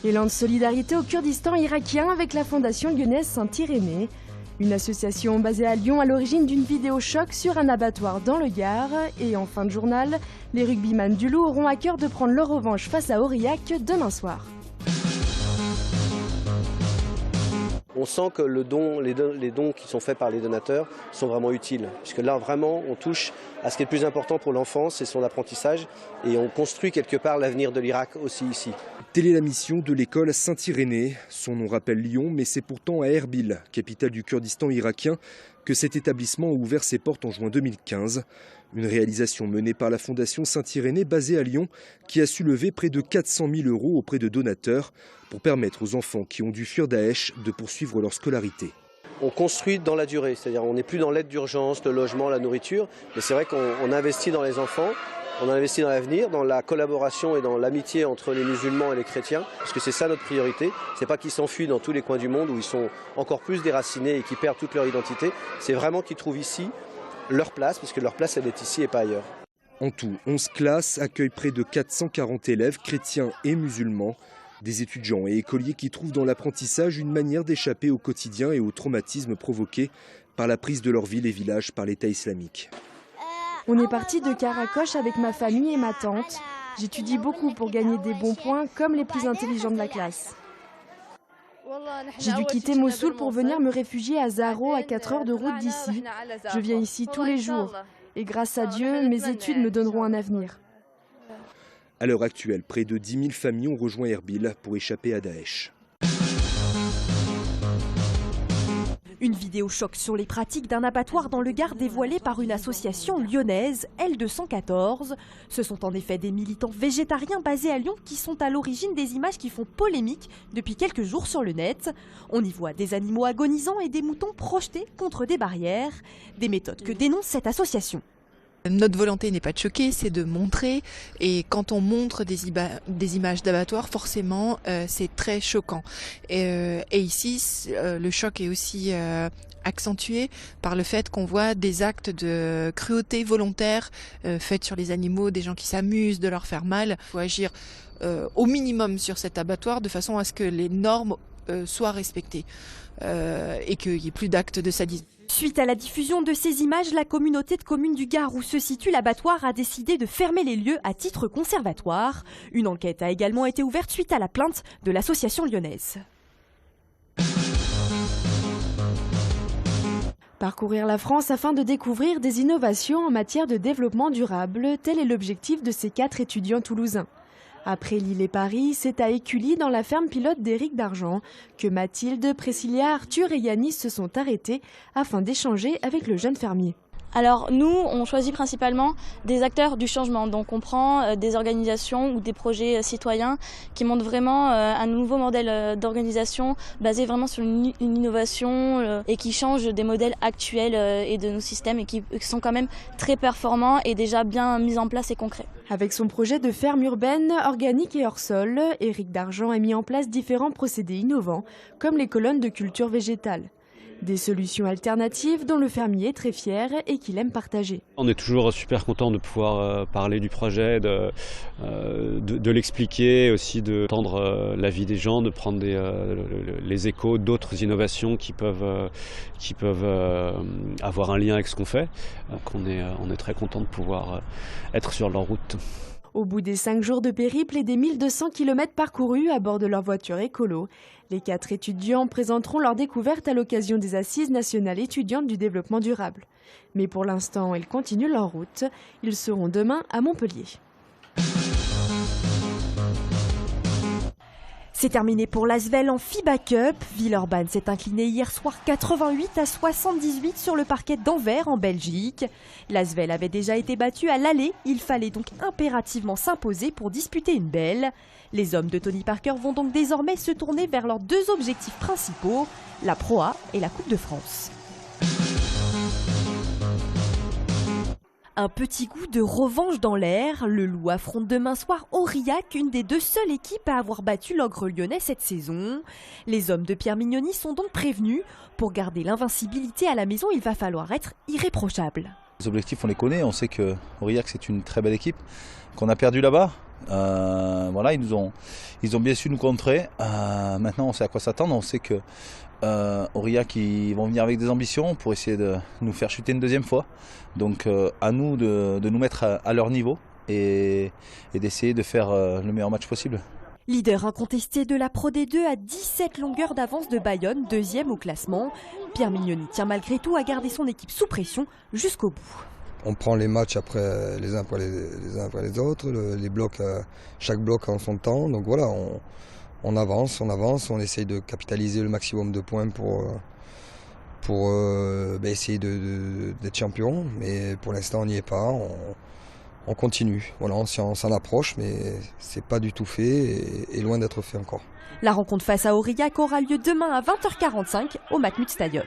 Élan de solidarité au Kurdistan irakien avec la fondation lyonnaise Saint-Irénée. Une association basée à Lyon à l'origine d'une vidéo choc sur un abattoir dans le Gard. Et en fin de journal, les rugbyman du Loup auront à cœur de prendre leur revanche face à Aurillac demain soir. On sent que les dons qui sont faits par les donateurs sont vraiment utiles. Puisque là, vraiment, on touche à ce qui est le plus important pour l'enfant, c'est son apprentissage. Et on construit quelque part l'avenir de l'Irak aussi ici. Telle est la mission de l'école Saint-Irénée. Son nom rappelle Lyon, mais c'est pourtant à Erbil, capitale du Kurdistan irakien, que cet établissement a ouvert ses portes en juin 2015. Une réalisation menée par la fondation Saint-Irénée basée à Lyon qui a su lever près de 400 000 € auprès de donateurs pour permettre aux enfants qui ont dû fuir Daesh de poursuivre leur scolarité. On construit dans la durée, c'est-à-dire on n'est plus dans l'aide d'urgence, le logement, la nourriture, mais c'est vrai qu'on investit dans les enfants, on investit dans l'avenir, dans la collaboration et dans l'amitié entre les musulmans et les chrétiens, parce que c'est ça notre priorité. C'est pas qu'ils s'enfuient dans tous les coins du monde où ils sont encore plus déracinés et qui perdent toute leur identité, c'est vraiment qu'ils trouvent ici leur place, puisque leur place elle est ici et pas ailleurs. En tout, 11 classes accueillent près de 440 élèves, chrétiens et musulmans. Des étudiants et écoliers qui trouvent dans l'apprentissage une manière d'échapper au quotidien et au traumatisme provoqué par la prise de leur ville et village par l'État islamique. On est parti de Karakoche avec ma famille et ma tante. J'étudie beaucoup pour gagner des bons points comme les plus intelligents de la classe. J'ai dû quitter Mossoul pour venir me réfugier à Zahro à 4 heures de route d'ici. Je viens ici tous les jours et grâce à Dieu, mes études me donneront un avenir. À l'heure actuelle, près de 10 000 familles ont rejoint Erbil pour échapper à Daesh. Une vidéo choc sur les pratiques d'un abattoir dans le Gard dévoilée par une association lyonnaise, L214. Ce sont en effet des militants végétariens basés à Lyon qui sont à l'origine des images qui font polémique depuis quelques jours sur le net. On y voit des animaux agonisants et des moutons projetés contre des barrières, des méthodes que dénonce cette association. Notre volonté n'est pas de choquer, c'est de montrer. Et quand on montre des images d'abattoirs, forcément, c'est très choquant. Et ici, le choc est aussi accentué par le fait qu'on voit des actes de cruauté volontaire faits sur les animaux, des gens qui s'amusent de leur faire mal. Il faut agir au minimum sur cet abattoir de façon à ce que les normes soient respectées et qu'il n'y ait plus d'actes de sadisme. Suite à la diffusion de ces images, la communauté de communes du Gard où se situe l'abattoir a décidé de fermer les lieux à titre conservatoire. Une enquête a également été ouverte suite à la plainte de l'association lyonnaise. Parcourir la France afin de découvrir des innovations en matière de développement durable, tel est l'objectif de ces 4 étudiants toulousains. Après Lille et Paris, c'est à Écully, dans la ferme pilote d'Éric Dargent, que Mathilde, Priscilla, Arthur et Yanis se sont arrêtés afin d'échanger avec le jeune fermier. Alors nous, on choisit principalement des acteurs du changement. Donc on prend des organisations ou des projets citoyens qui montrent vraiment un nouveau modèle d'organisation basé vraiment sur une innovation et qui change des modèles actuels et de nos systèmes et qui sont quand même très performants et déjà bien mis en place et concrets. Avec son projet de ferme urbaine, organique et hors sol, Éric Dargent a mis en place différents procédés innovants, comme les colonnes de culture végétale. Des solutions alternatives dont le fermier est très fier et qu'il aime partager. On est toujours super content de pouvoir parler du projet, de l'expliquer, aussi de tendre l'avis des gens, de prendre les échos d'autres innovations qui peuvent avoir un lien avec ce qu'on fait. Donc on est très content de pouvoir être sur leur route. Au bout des 5 jours de périple et des 1200 km parcourus à bord de leur voiture écolo, les 4 étudiants présenteront leur découverte à l'occasion des Assises nationales étudiantes du développement durable. Mais pour l'instant, ils continuent leur route. Ils seront demain à Montpellier. C'est terminé pour l'Asvel en FIBA Cup. Villeurbanne s'est incliné hier soir 88-78 sur le parquet d'Anvers en Belgique. L'Asvel avait déjà été battu à l'aller. Il fallait donc impérativement s'imposer pour disputer une belle. Les hommes de Tony Parker vont donc désormais se tourner vers leurs 2 objectifs principaux, la Pro A et la Coupe de France. Un petit goût de revanche dans l'air. Le Loup affronte demain soir Aurillac, une des 2 seules équipes à avoir battu l'Ogre lyonnais cette saison. Les hommes de Pierre Mignoni sont donc prévenus. Pour garder l'invincibilité à la maison, il va falloir être irréprochable. Les objectifs, on les connaît, on sait que Aurillac c'est une très belle équipe, qu'on a perdu là-bas. Voilà, ils ont bien su nous contrer. Maintenant, on sait à quoi s'attendre. On sait que Aurillac ils vont venir avec des ambitions pour essayer de nous faire chuter une deuxième fois. Donc, à nous de nous mettre à leur niveau et d'essayer de faire le meilleur match possible. Leader incontesté de la Pro D2 à 17 longueurs d'avance de Bayonne, deuxième au classement. Pierre Mignoni tient malgré tout à garder son équipe sous pression jusqu'au bout. On prend les matchs après les uns après les autres, les blocs, chaque bloc en son temps. Donc voilà, on avance, on essaye de capitaliser le maximum de points pour essayer d'être champion. Mais pour l'instant, on n'y est pas. On continue. Voilà, on s'en approche, mais c'est pas du tout fait et loin d'être fait encore. La rencontre face à Aurillac aura lieu demain à 20h45 au Matmut Stadium.